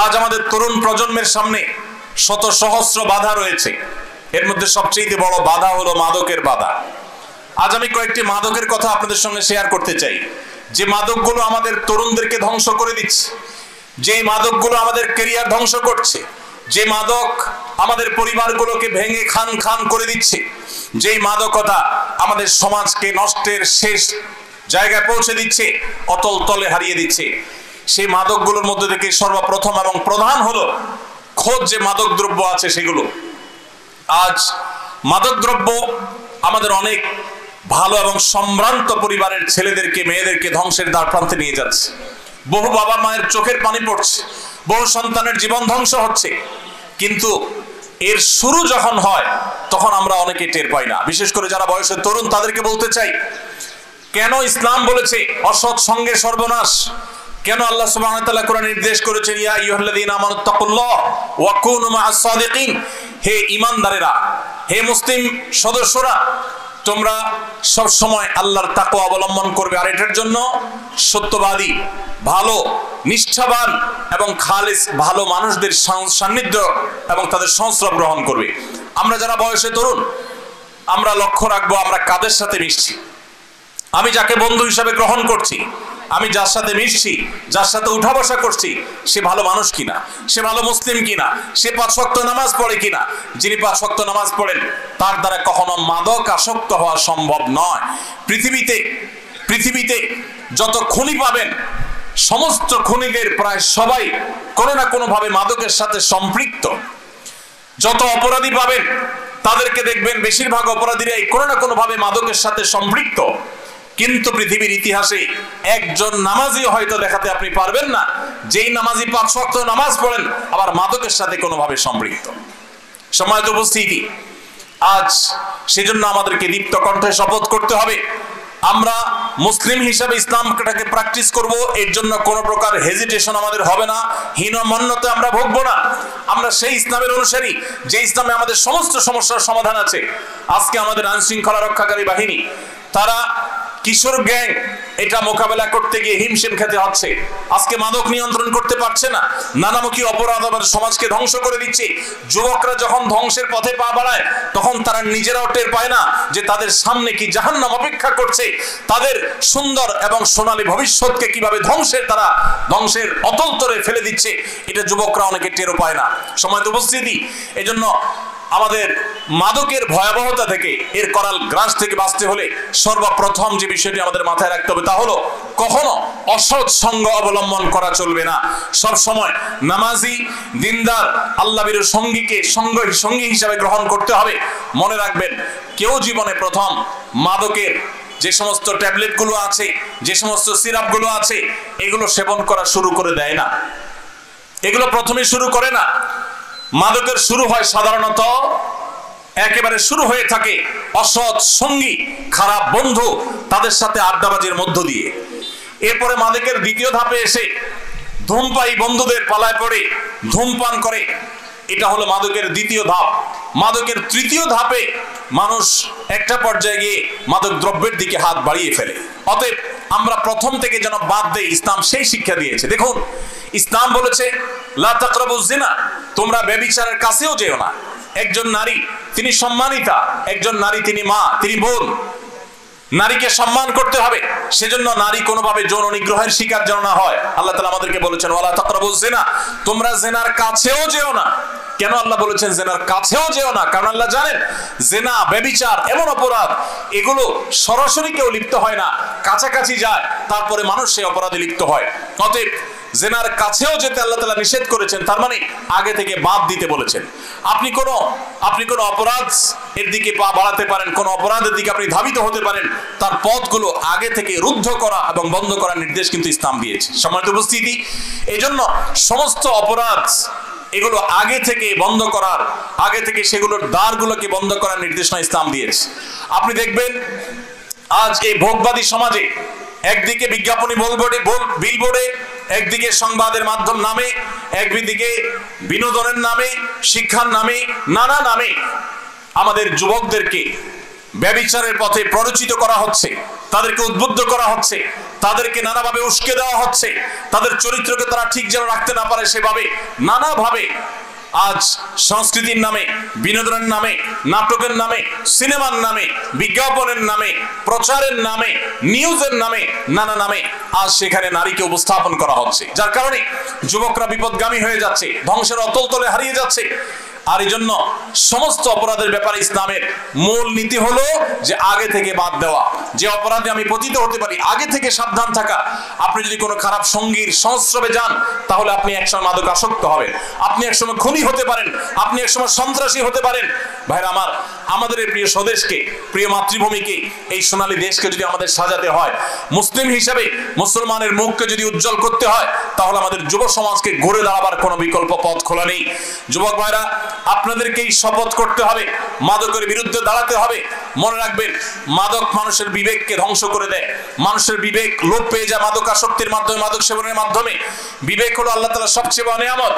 আজ আমাদের তরুণ প্রজন্মের সামনে শত সহস্র বাধা রয়েছে। এর মধ্যে সবচেয়ে বড় বাধা হলো মাদকের বাধা। আজ আমি কয়েকটি মাদকের কথা আপনাদের সঙ্গে শেয়ার করতে চাই, যে মাদকগুলো আমাদের তরুণদেরকে ধ্বংস করে দিচ্ছে, যে মাদকগুলো আমাদের ক্যারিয়ার ধ্বংস করছে, যে মাদক আমাদের পরিবারগুলোকে ভেঙে খান খান করে দিচ্ছে, যেই মাদকতা আমাদের সমাজকে নষ্টের শেষ জায়গায় পৌঁছে দিচ্ছে, অতল তলে হারিয়ে দিচ্ছে, সেই মাদকগুলোর মধ্যে থেকে সর্বপ্রথম এবং প্রধান হলো খোঁজ যে মাদক দ্রব্য আছে সেগুলো। আজ মাদক দ্রব্য আমাদের অনেক ভালো এবং সম্ভ্রান্ত পরিবারের ছেলেদেরকে মেয়েদেরকে ধ্বংসের দ্বার প্রান্তে নিয়ে যাচ্ছে। বহু বাবা মায়ের চোখের পানি পড়ছে, বহু সন্তানের জীবন ধ্বংস হচ্ছে। কিন্তু এর শুরু যখন হয় তখন আমরা অনেকে টের পাই না। বিশেষ করে যারা বয়সে তরুণ তাদেরকে বলতে চাই, কেন ইসলাম বলেছে অসৎ সঙ্গে সর্বনাশ? কেন আল্লাহ সুবহানাহু ওয়া তাআলা কোরআনে নির্দেশ করেছেন, ইয়া আইয়ুহাল্লাযীনা আমানুত্তাকুল্লাহ ওয়া কুনু মা'আস সাদিকিন, হে ঈমানদারেরা, হে মুসলিম সদস্যরা, তোমরা সব সময় আল্লাহর তাকওয়া অবলম্বন করবে, আর এটার জন্য সত্যবাদী, ভালো, নিষ্ঠাবান এবং খালিস ভালো মানুষদের সান্নিধ্য এবং তাদের সংস্রব গ্রহণ করবে। আমরা যারা বয়সে তরুণ, আমরা লক্ষ্য রাখবো আমরা কাদের সাথে মিশছি। আমি যাকে বন্ধু হিসাবে গ্রহণ করছি, আমি যার সাথে মিশছি, যার সাথে উঠা বসা করছি, সে ভালো মানুষ কিনা, সে ভালো মুসলিম কিনা, সে 5 ওয়াক্ত নামাজ পড়ে কিনা। যিনি 5 ওয়াক্ত নামাজ পড়েন তার দ্বারা কখনো মাদক আসক্ত হওয়া সম্ভব নয়। পৃথিবীতে যত খুনি পাবেন, সমস্ত খুনিদের প্রায় সবাই কোনো না কোনো ভাবে মাদকের সাথে সম্পৃক্ত। যত অপরাধী পাবেন তাদেরকে দেখবেন বেশিরভাগ অপরাধীরাই কোনো না কোনো ভাবে মাদকের সাথে সম্পৃক্ত। কিন্তু পৃথিবীর ইতিহাসে একজন নামাজি হয়তো দেখাতে আপনি পারবেন না যেই নামাজি 5 ওয়াক্ত নামাজ পড়েন আবার মাদকের সাথে কোনোভাবে সম্পৃক্ত। সম্মানিত উপস্থিতি, আজ সেজন্য আমাদেরকে দীপ্ত কণ্ঠে শপথ করতে হবে, আমরা মুসলিম হিসাবে ইসলামটাকে প্র্যাকটিস করব। এর জন্য কোনো প্রকার হেজিটেশন আমাদের হবে না, হীনমন্যতে আমরা ভুগবো না। আমরা সেই ইসলামের অনুসারী যে ইসলামে আমাদের সমস্ত সমস্যার সমাধান আছে। আজকে আমাদের আইন শৃঙ্খলা রক্ষাকারী বাহিনী, তারা কিশোর গ্যাং এটা মোকাবেলা করতে গিয়ে হিমশিম খেতে হচ্ছে। আজকে মাদক নিয়ন্ত্রণ করতে পারছে না, নানামুখী অপরাধ আমাদের সমাজকে ধ্বংস করে দিচ্ছে। যুবকরা যখন ধ্বংসের পথে পা বাড়ায় তখন তারা নিজেরাও টের পায় না যে তাদের সামনে কি জাহান্নাম অপেক্ষা করছে, তাদের সুন্দর এবং সোনালী ভবিষ্যৎকে কিভাবে ধ্বংসের অতল তলে ফেলে দিচ্ছে, এটা যুবকরা অনেকে টেরও পায় না। সময় তো উপস্থিতি, এজন্য আমাদের মাদকের ভয়াবহতা থেকে, এর করাল গ্রাস থেকে বাঁচতে হলে সর্বপ্রথম যে বিষয়টি আমাদের মাথায় রাখতে হবে তা হলো কখনো অসৎ সঙ্গ অবলম্বন করা চলবে না। সব সময় নামাজি, দিনদার, আল্লাহভীরু সঙ্গীকে সঙ্গী হিসাবে গ্রহণ করতে হবে। মনে রাখবেন, কেউ জীবনে প্রথম মাদকের যে সমস্ত ট্যাবলেটগুলো আছে, যে সমস্ত সিরাপগুলো আছে, এগুলো সেবন করা শুরু করে দেয় না, এগুলো প্রথমে শুরু করে না। মাদকের শুরু হয় সাধারণত, একেবারে শুরু হয়ে থাকে অসৎ সঙ্গী, খারাপ বন্ধু, তাদের সাথে আড্ডাবাজির মধ্য দিয়ে। এরপরে মাদকের দ্বিতীয় ধাপে এসে ধূমপায়ী বন্ধুদের পালায় পড়ে ধূমপান করে, এটা হলো মাদকের দ্বিতীয় ধাপ। মাদকের তৃতীয় ধাপে মানুষ একটা পর্যায়ে গিয়ে মাদক দ্রব্যের দিকে হাত বাড়িয়ে ফেলে। অতএব আমরা প্রথম থেকে যেন বাদ দেই, ইসলাম সেই শিক্ষা দিয়েছে। দেখুন, ইসলাম বলেছে লা তাকরাবুজ জিনা, তোমরা ব্যভিচারের কাছেও যেও না। একজন নারী তিনি সম্মানিতা, একজন নারী তিনি মা, তিনি বোন। নারীকে সম্মান করতে হবে, সেজন্য নারী কোনোভাবে যৌন নিগ্রহের শিকার যেন না হয়। আল্লাহ তাআলা আমাদেরকে বলেছেন ওয়ালা তাকরাবুজ জিনা, তোমরা জিনার কাছেও যেও না। কেন আল্লাহ বলেছেন জিনার কাছেও যেও না? কারণ আল্লাহ জানেন জিনা, ব্যভিচার এমন অপরাধ, এগুলো সরাসরি কেউ লিপ্ত হয় না, কাছাকাছি যায়, তারপরে মানুষ সেই অপরাধে লিপ্ত হয়। অতএব জিনার কাছেও যেতে আল্লাহ তাআলা নিষেধ করেছেন, তার মানে আগে থেকে বাদ দিতে বলেছেন। আপনি কোনো অপরাধ এর দিকে পা বাড়াতে পারেন, কোন অপরাধের দিকে আপনি ধাবিত হতে পারেন, তার পথগুলো আগে থেকে রুদ্ধ করা এবং বন্ধ করার নির্দেশ কিন্তু ইসলাম দিয়েছে। সম্মানিত উপস্থিতি, এই জন্য সমস্ত অপরাধ এগুলো আগে থেকে বন্ধ করার, আগে থেকে সেগুলোর দ্বারগুলোকে বন্ধ করার নির্দেশনা ইসলাম দিয়েছে। আপনি দেখবেন আজ এই ভোগবাদী সমাজে একদিকে বিজ্ঞাপনী বিলবোর্ডে, একদিকে সংবাদের মাধ্যম নামে, একদিকে বিনোদনের নামে, শিক্ষার নামে, নানা নামে আমাদের যুবকদেরকে ব্যভিচারের পথে প্ররোচিত করা হচ্ছে, তাদেরকে উদ্বুদ্ধ করা হচ্ছে, তাদেরকে নানাভাবে উস্কে দেওয়া হচ্ছে, তাদের চরিত্রকে তারা ঠিক যেন রাখতে না পারে সেভাবে নানাভাবে আজ সংস্কৃতির নামে, বিনোদনের নামে, নাটকের নামে, সিনেমার নামে, বিজ্ঞাপনের নামে, প্রচারের নামে, নিউজের নামে, নানা নামে আজ সেখানে নারীকে উপস্থাপন করা হচ্ছে, যার কারণে যুবকরা বিপদগামী হয়ে যাচ্ছে, ধ্বংসের অতল তলে হারিয়ে যাচ্ছে। আর এই জন্য সমস্ত অপরাধের ব্যাপারে ইসলামের মূল নীতি হলো যে আগে থেকে বাদ দেওয়া, যে অপরাধে আমি পতিত হতে পারি আগে থেকে সাবধান থাকা। আপনি যদি কোনো খারাপ সঙ্গীর সংস্রবে যান তাহলে আপনি একসময় মাদক আসক্ত হবেন, আপনি একসময় খুনি হতে পারেন, আপনি একসময় সন্ত্রাসী হতে পারেন। ভাইরা আমার, আমাদের এই প্রিয় স্বদেশকে, প্রিয় মাতৃভূমিকে, এই সোনালী দেশকে যদি আমাদের সাজাতে হয়, মুসলিম হিসাবে মুসলমানের মুখকে যদি উজ্জ্বল করতে হয়, তাহলে আমাদের যুব সমাজকে ঘুরে দাঁড়াবার কোনো বিকল্প পথ খোলা নেই। যুবক ভাইরা, আপনাদেরকেই শপথ করতে হবে, মাদকের বিরুদ্ধে দাঁড়াতে হবে। মনে রাখবেন, মাদক মানুষের বিবেককে ধ্বংস করে দেয়, মানুষের বিবেক লোপ পেয়ে যায় মাদক আসক্তির মাধ্যমে, মাদক সেবনের মাধ্যমে। বিবেক হলো আল্লাহ তাআলার সবচেয়ে বড় নিয়ামত।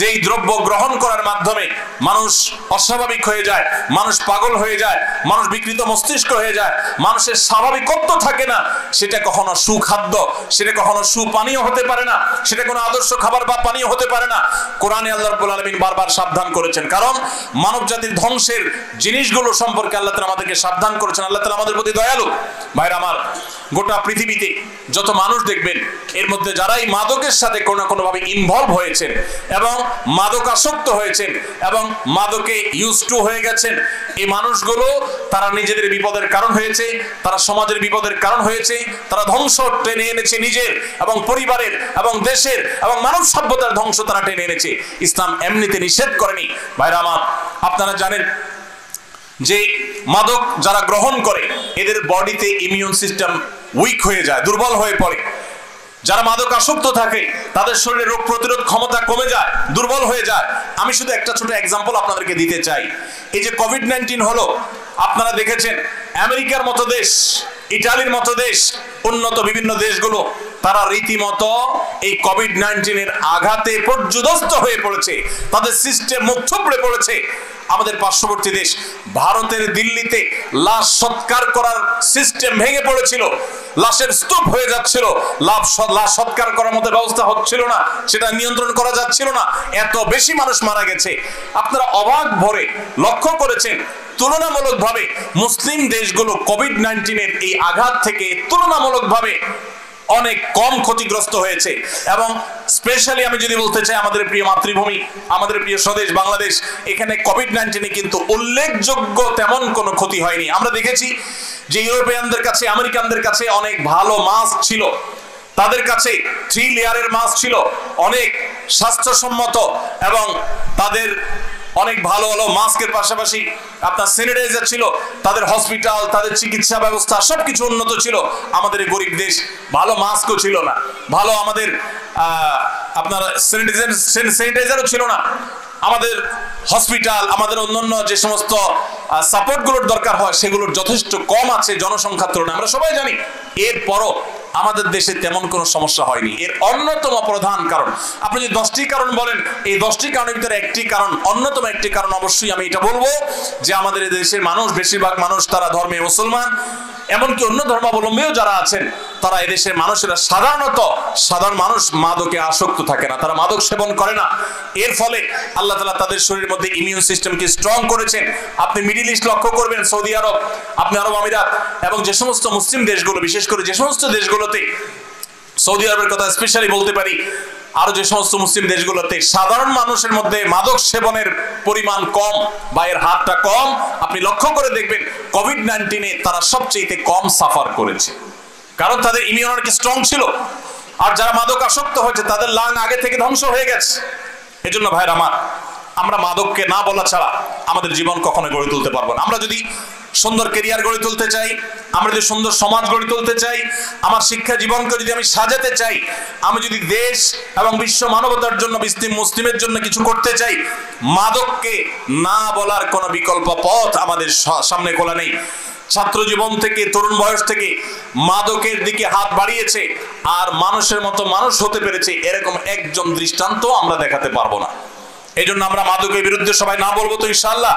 যেই দ্রব্য গ্রহণ করার মাধ্যমে মানুষ অস্বাভাবিক হয়ে যায়, মানুষ পাগল হয়ে যায়, মানুষ বিকৃত মস্তিষ্ক হয়ে যায়, মানুষের স্বাভাবিকত্ব থাকে না, সেটা কখনো সুখাদ্য, সেটা কখনো সুপানীয় হতে পারে না, সেটা কোনো আদর্শ খাবার বা পানীয় হতে পারে না। কোরআনে আল্লাহ রাব্বুল আলামিন বারবার সাবধান করেছেন, কারণ মানব জাতির ধ্বংসের জিনিসগুলো সম্পর্কে আল্লাহ তাআলা আমাদেরকে সাবধান করেছেন। আল্লাহ তাআলা আমাদের প্রতি দয়ালু। ভাইরা আমার, গোটা পৃথিবীতে যত মানুষ দেখবেন, এর মধ্যে যারাই মাদকের সাথে কোনো না কোনোভাবে ইনভলভ হয়েছেন এবং মাদক আসক্ত হয়েছেন এবং মাদকে ইউজ টু হয়ে গেছেন, এই মানুষগুলো তারা নিজেদের বিপদের কারণ হয়েছে, তারা সমাজের বিপদের কারণ হয়েছে, তারা ধ্বংস টেনে এনেছে নিজের এবং পরিবারের এবং দেশের এবং মানব সভ্যতার ধ্বংস তারা টেনে এনেছে। ইসলাম এমনিতে নিষেধ করেনি। ভাইরা আমার, আপনারা জানেন যে মাদক যারা গ্রহণ করে এদের বডিতে ইমিউন সিস্টেম উইক হয়ে যায়, দুর্বল হয়ে পড়ে। যারা মাদক আসক্ত থাকে তাদের শরীরে রোগ প্রতিরোধ ক্ষমতা কমে যায়, দুর্বল হয়ে যায়। আমি শুধু একটা ছোট এক্সাম্পল আপনাদেরকে দিতে চাই। এই যে কোভিড-19 হলো, আপনারা দেখেছেন আমেরিকার মতো দেশ, ইটালির মতো দেশ, উন্নত বিভিন্ন দেশগুলো তারা রীতিমতো এই কোভিড-19 আঘাতে পর্যুদস্ত হয়ে পড়েছে, তাদের সিস্টেম মুখ থুবড়ে পড়েছে। আমাদের পার্শ্ববর্তী দেশ ভারতের দিল্লিতে লাশ সৎকার করার সিস্টেম ভেঙে পড়েছিল, লাশের স্তূপ হয়ে যাচ্ছিল, লাশ সৎকার করার মতো ব্যবস্থা হচ্ছিল না, সেটা নিয়ন্ত্রণ করা যাচ্ছিল না, এত বেশি মানুষ মারা গেছে। আপনারা অবাক ভরে লক্ষ্য করেছেন তুলনামূলকভাবে মুসলিম দেশগুলো কোভিড-19 এই আঘাত থেকে তুলনামূলকভাবে অনেক কম ক্ষতিগ্রস্ত হয়েছে। এবং স্পেশালি আমি যদি বলতে চাই, আমাদের প্রিয় মাতৃভূমি, আমাদের প্রিয় স্বদেশ বাংলাদেশ, এখানে কোভিড-19 কিন্তু উল্লেখযোগ্য তেমন কোনো ক্ষতি হয়নি। আমরা দেখেছি যে ইউরোপিয়ানদের কাছে, আমেরিকানদের কাছে অনেক ভালো মাস্ক ছিল, তাদের কাছে 3 লেয়ারের মাস্ক ছিল, অনেক স্বাস্থ্যসম্মত, এবং তাদের অনেক ভালো ভালো মাস্কের পাশাপাশি আপনার স্যানিটাইজার ছিল, তাদের হসপিটাল, তাদের চিকিৎসা ব্যবস্থা সবকিছু উন্নত ছিল। আমাদের এই গরিব দেশ ভালো মাস্কও ছিল না, ভালো আমাদের আপনার স্যানিটাইজারও ছিল না, আমাদের হসপিটাল, আমাদের অন্যান্য যে সমস্ত সাপোর্টগুলোর দরকার হয় সেগুলোর যথেষ্ট কম আছে জনসংখ্যার তুলনায়, আমরা সবাই জানি। এরপরও আমাদের দেশে তেমন কোনো সমস্যা হয়নি। এর অন্যতম প্রধান কারণ, আপনি যদি 10টি কারণ বলেন, এই 10টি কারণের ভিতরে একটি কারণ, অন্যতম একটি কারণ অবশ্যই আমি এটা বলবো যে আমাদের এই দেশের মানুষ, বেশিরভাগ মানুষ তারা ধর্মে মুসলমান, এমনকি অন্য ধর্মাবলম্বীও যারা আছেন, তারা এদেশের মানুষেরা সাধারণ মানুষ মাদকে আসক্ত থাকে না, তারা মাদক সেবন করে না। এর ফলে আল্লাহ তাআলা তাদের শরীরের মধ্যে ইমিউন সিস্টেমকে স্ট্রং করেছেন। আপনি মিডল ইস্ট লক্ষ্য করবেন, সৌদি আরব, আপনি আরব আমিরাত এবং যে সমস্ত মুসলিম দেশগুলো, বিশেষ করে যে সমস্ত দেশগুলোতে, সৌদি আরবের কথা স্পেশালি বলতে পারি, আরো যে সমস্ত মুসলিম দেশগুলোতে সাধারণ মানুষের মধ্যে মাদক সেবনের পরিমাণ কম বা এর হারটা কম, আপনি লক্ষ্য করে দেখবেন কোভিড-19 তারা সবচেয়ে কম সাফার করেছে, কারণ তাদের ইমিউনিটি স্ট্রং ছিল। আর যারা মাদক আসক্ত হয়েছে তাদের লাং আগে থেকে ধ্বংস হয়ে গেছে। এজন্য ভাইরা আমার, আমরা মাদককে না বলা ছাড়া আমাদের জীবন কখনো গড়ে তুলতে পারবো না। আমরা যদি সুন্দর ক্যারিয়ার গড়ে তুলতে চাই, আমরা যদি সুন্দর সমাজ গড়ে তুলতে চাই, আমার শিক্ষা জীবনকে যদি আমি সাজাতে চাই, আমি যদি দেশ এবং বিশ্ব মানবতার জন্য, মুসলিমের জন্য কিছু করতে চাই, মাদককে না বলার কোনো বিকল্প পথ আমাদের সামনে খোলা নেই। ছাত্র জীবন থেকে, তরুণ বয়স থেকে মাদকের দিকে হাত বাড়িয়েছে আর মানুষের মতো মানুষ হতে পেরেছে, এরকম একজন দৃষ্টান্ত আমরা দেখাতে পারবো না। এই জন্য আমরা মাদকের বিরুদ্ধে সবাই না বলবো তো ইনশাআল্লাহ।